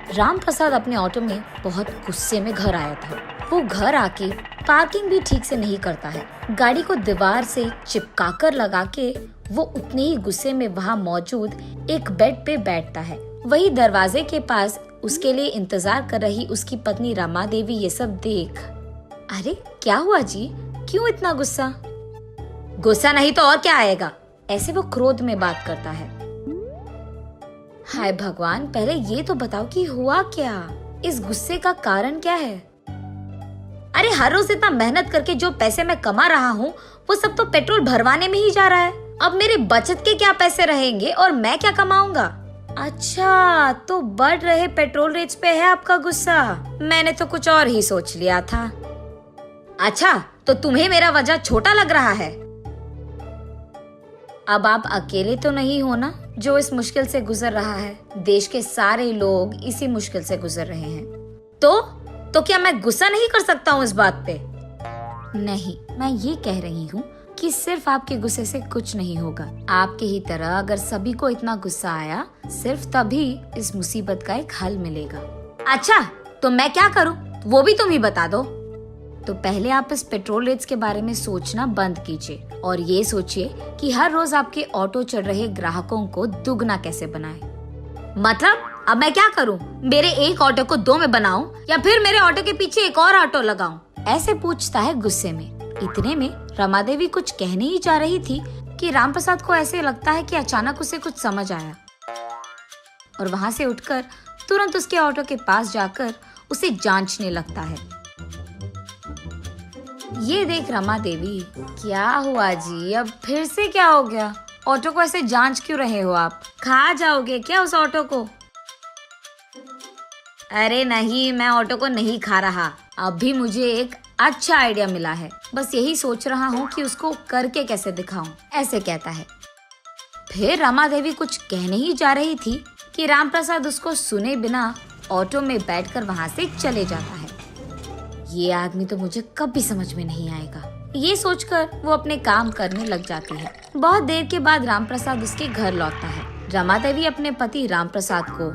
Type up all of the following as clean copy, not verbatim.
राम प्रसाद अपने ऑटो में बहुत गुस्से में घर आया था। वो घर आके पार्किंग भी ठीक से नहीं करता है। गाड़ी को दीवार से चिपकाकर लगा के वो उतने ही गुस्से में वहाँ मौजूद एक बेड पे बैठता है। वही दरवाजे के पास उसके लिए इंतजार कर रही उसकी पत्नी रमा देवी ये सब देख, अरे क्या हुआ जी, क्यों इतना गुस्सा? गुस्सा नहीं तो और क्या आएगा, ऐसे वो क्रोध में बात करता है। हाय भगवान, पहले ये तो बताओ कि हुआ क्या, इस गुस्से का कारण क्या है? अरे हर रोज इतना मेहनत करके जो पैसे मैं कमा रहा हूँ वो सब तो पेट्रोल भरवाने में ही जा रहा है। अब मेरे बचत के क्या पैसे रहेंगे और मैं क्या कमाऊंगा? अच्छा, तो बढ़ रहे पेट्रोल रेट्स पे है आपका गुस्सा? मैंने तो कुछ और ही सोच लिया था। अच्छा, तो तुम्हें मेरा वजह छोटा लग रहा है? अब आप अकेले तो नहीं हो ना जो इस मुश्किल से गुजर रहा है। देश के सारे लोग इसी मुश्किल से गुजर रहे हैं। तो क्या मैं गुस्सा नहीं कर सकता हूँ इस बात पे? नहीं, मैं ये कह रही हूँ कि सिर्फ आपके गुस्से से कुछ नहीं होगा। आपके ही तरह अगर सभी को इतना गुस्सा आया, सिर्फ तभी इस मुसीबत का एक हल मिलेगा। अच्छा, तो मैं क्या करूँ वो भी तुम ही बता दो। तो पहले आप इस पेट्रोल रेट्स के बारे में सोचना बंद कीजिए और ये सोचिए कि हर रोज आपके ऑटो चढ़ रहे ग्राहकों को दुगना कैसे बनाएं। मतलब अब मैं क्या करूं? मेरे एक ऑटो को दो में बनाऊं या फिर मेरे ऑटो के पीछे एक और ऑटो लगाऊं? ऐसे पूछता है गुस्से में। इतने में रमा देवी कुछ कहने ही जा रही थी कि राम प्रसाद को ऐसे लगता है कि अचानक उसे कुछ समझ आया और वहाँ से उठकर तुरंत उसके ऑटो के पास जाकर उसे जांचने लगता है। ये देख रमा देवी, क्या हुआ जी, अब फिर से क्या हो गया? ऑटो को ऐसे जांच क्यों रहे हो आप? खा जाओगे क्या उस ऑटो को? अरे नहीं, मैं ऑटो को नहीं खा रहा। अभी मुझे एक अच्छा आइडिया मिला है, बस यही सोच रहा हूँ कि उसको करके कैसे दिखाऊं, ऐसे कहता है। फिर रमा देवी कुछ कहने ही जा रही थी कि राम प्रसाद उसको सुने बिना ऑटो में बैठकर वहाँ से चले जाता है। ये आदमी तो मुझे कभी समझ में नहीं आएगा, ये सोचकर वो अपने काम करने लग जाती है। बहुत देर के बाद राम प्रसाद उसके घर लौटता है। रमा देवी अपने पति राम प्रसाद को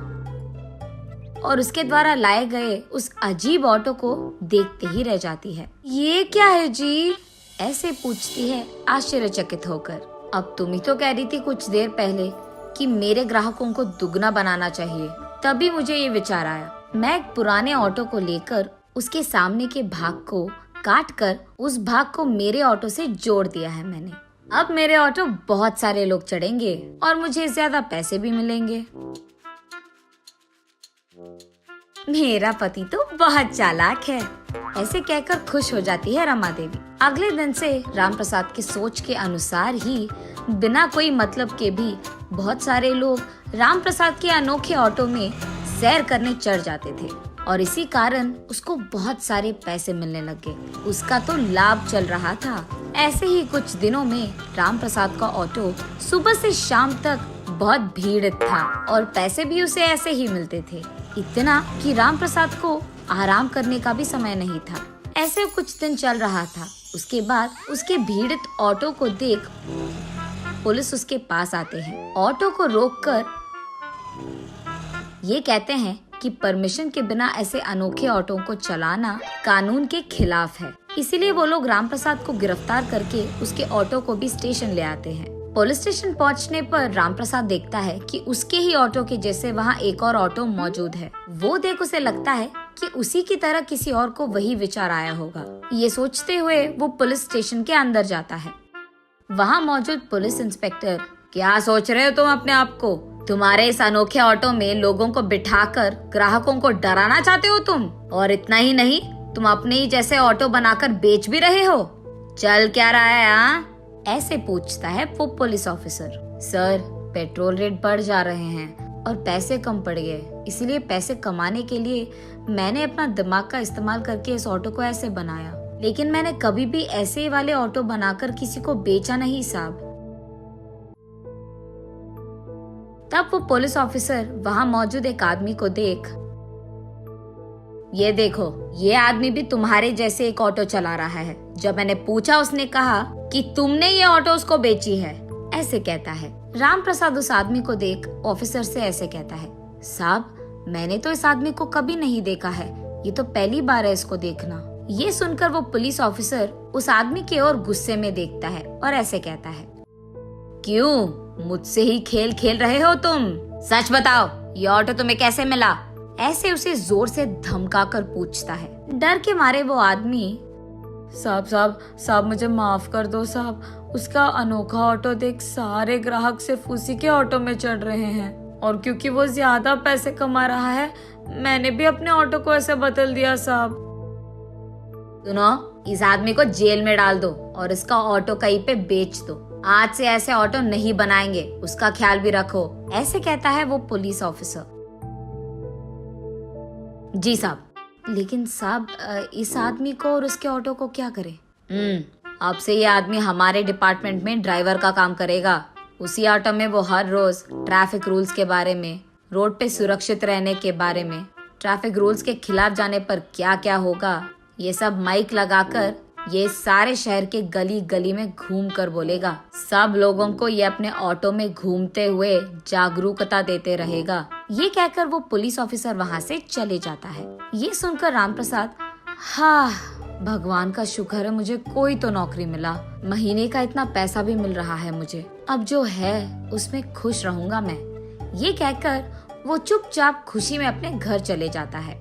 और उसके द्वारा लाए गए उस अजीब ऑटो को देखते ही रह जाती है। ये क्या है जी? ऐसे पूछती है आश्चर्यचकित होकर। अब तुम ही तो कह रही थी कुछ देर पहले कि मेरे ग्राहकों को दुगना बनाना चाहिए, तभी मुझे ये विचार आया। मैं एक पुराने ऑटो को लेकर उसके सामने के भाग को काट कर उस भाग को मेरे ऑटो से जोड़ दिया है मैंने। अब मेरे ऑटो बहुत सारे लोग चढ़ेंगे और मुझे ज्यादा पैसे भी मिलेंगे। मेरा पति तो बहुत चालाक है, ऐसे कहकर खुश हो जाती है रमा देवी। अगले दिन से राम प्रसाद की सोच के अनुसार ही बिना कोई मतलब के भी बहुत सारे लोग राम प्रसाद के अनोखे ऑटो में सैर करने चढ़ जाते थे और इसी कारण उसको बहुत सारे पैसे मिलने लगे। उसका तो लाभ चल रहा था। ऐसे ही कुछ दिनों में राम प्रसाद का ऑटो सुबह से शाम तक बहुत भीड़ था और पैसे भी उसे ऐसे ही मिलते थे। इतना कि राम प्रसाद को आराम करने का भी समय नहीं था। ऐसे कुछ दिन चल रहा था। उसके बाद उसके भीड़ित ऑटो को देख पुलिस उसके पास आते हैं। ऑटो को रोककर ये कहते हैं कि परमिशन के बिना ऐसे अनोखे ऑटो को चलाना कानून के खिलाफ है। इसीलिए वो लोग राम प्रसाद को गिरफ्तार करके उसके ऑटो को भी स्टेशन ले आते हैं। पुलिस स्टेशन पहुंचने पर राम प्रसाद देखता है कि उसके ही ऑटो के जैसे वहाँ एक और ऑटो मौजूद है। वो देख उसे लगता है कि उसी की तरह किसी और को वही विचार आया होगा। ये सोचते हुए वो पुलिस स्टेशन के अंदर जाता है। वहाँ मौजूद पुलिस इंस्पेक्टर, क्या सोच रहे हो तुम अपने आप को? तुम्हारे इस अनोखे ऑटो में लोगों को बिठाकर ग्राहकों को डराना चाहते हो तुम? और इतना ही नहीं, तुम अपने ही जैसे ऑटो बनाकर बेच भी रहे हो। चल क्या रहा है हाँ? ऐसे पूछता है वो police officer. Sir, petrol rate बढ़ जा रहे हैं और पैसे कम पड़ गए, इसलिए पैसे कमाने के लिए मैंने अपना दिमाग का इस्तेमाल करके इस ऑटो को ऐसे बनाया, लेकिन मैंने कभी भी ऐसे वाले ऑटो बनाकर किसी को बेचा नहीं साहब। तब वो पुलिस ऑफिसर वहाँ मौजूद एक आदमी को देख, ये देखो, ये आदमी भी तुम्हारे जैसे एक ऑटो चला रहा है। जब मैंने पूछा उसने कहा कि तुमने ये ऑटो उसको बेची है, ऐसे कहता है। राम प्रसाद उस आदमी को देख ऑफिसर से ऐसे कहता है, साहब मैंने तो इस आदमी को कभी नहीं देखा है, ये तो पहली बार है इसको देखना। ये सुनकर वो पुलिस ऑफिसर उस आदमी की ओर गुस्से में देखता है और ऐसे कहता है, क्यों मुझसे ही खेल खेल रहे हो तुम? सच बताओ, ये ऑटो तुम्हें कैसे मिला? ऐसे उसे जोर से धमका कर पूछता है। डर के मारे वो आदमी, साहब मुझे माफ कर दो साहब, उसका अनोखा ऑटो देख सारे ग्राहक सिर्फ उसी के ऑटो में चढ़ रहे हैं, और क्योंकि वो ज्यादा पैसे कमा रहा है मैंने भी अपने ऑटो को ऐसे बदल दिया साहब। सुनो, इस आदमी को जेल में डाल दो और इसका ऑटो कहीं पे बेच दो। आज से ऐसे ऑटो नहीं बनाएंगे, उसका ख्याल भी रखो। ऐसे कहता है वो पुलिस ऑफिसर। जी साहब। लेकिन साहब, इस आदमी को और उसके ऑटो को क्या करें? अब से ये आदमी हमारे डिपार्टमेंट में ड्राइवर का काम करेगा। उसी ऑटो में वो हर रोज ट्रैफिक रूल्स के बारे में, रोड पे सुरक्षित रहने के बारे में, ट्रैफिक रूल्स के खिलाफ जाने पर क्या क्या होगा, ये सब माइक लगाकर ये सारे शहर के गली गली में घूम कर बोलेगा। सब लोगों को ये अपने ऑटो में घूमते हुए जागरूकता देते रहेगा। ये कहकर वो पुलिस ऑफिसर वहाँ से चले जाता है। ये सुनकर रामप्रसाद, हाँ भगवान का शुक्र है मुझे कोई तो नौकरी मिला, महीने का इतना पैसा भी मिल रहा है मुझे, अब जो है उसमें खुश रहूंगा मैं। ये कहकर वो चुपचाप खुशी में अपने घर चले जाता है।